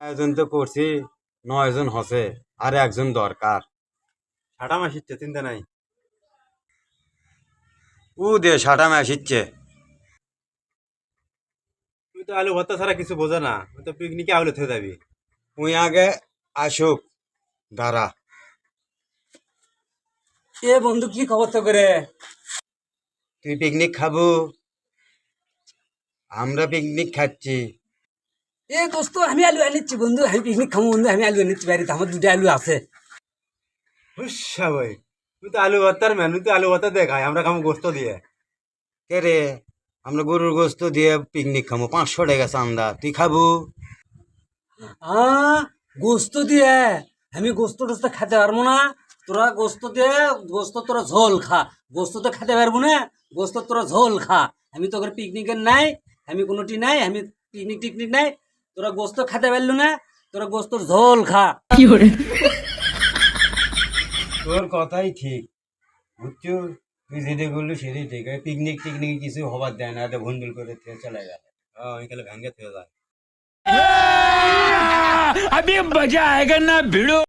আয়োজন তো করছি, 9 জন হসে, আর একজন দরকার। ছাটা মাসিচ্ছে চিন্তা নাই। ও দে সাটা ম্যাচ ইচ্ছে। তুই তো আলু ভর্তা ছাড়া কিছু বোঝে না, তুই তো পিকনিকে আলু থেকে যাবি। তুই আগে আসুক, দাঁড়া। এ বন্ধু কি খবর তো করে? তুই পিকনিক খাবো, আমরা পিকনিক খাচ্ছি। এ দোস্ত আমি আলু আনিচ্ছি বন্ধু, আমি পিকনিক খাবো বন্ধু, আমি আলু আনিচ্ছি বাড়িতে, আমার 2টা আলু আছে। হুসা ভাই, তুই তো আলু ভর্তার ম্যান, তুই তো আলু ভর্তা দিয়ে খাই, আমরা খাবো গোস্ত দিয়ে। কে রে, আমরা গরুর গোস্ত দিয়ে পিকনিক খাবো, 500 টাকা চান্দা, তুই খাবো? গোস্ত দিয়ে? আমি গোস্ত টোস্ত খেতে পারবো না। তোরা গোস্ত দিয়ে, গোস্ত তোরা ঝোল খা, গোস্ত তো খেতে পারবো না। গোস্ত তোরা ঝোল খা, আমি তোর পিকনিকের নাই, আমি কোনোটি নাই, আমি পিকনিক টিকনিক নাই। তোরা গোস্ত খেতে পারলু না, তোরা গোস্তর ঝোল খা। তোর কথাই ঠিক, বুঝছো? তুই যেটা বললি সেটাই ঠিক। পিকনিক টিকনিক কিছু হবার দেয় না, এটা ভুন্ডুল করে থেকে চলে গেল। হ্যাঁ, আমি খালি ভেঙে থেকে যায়। अभी मजा आएगा ना भिड़ो।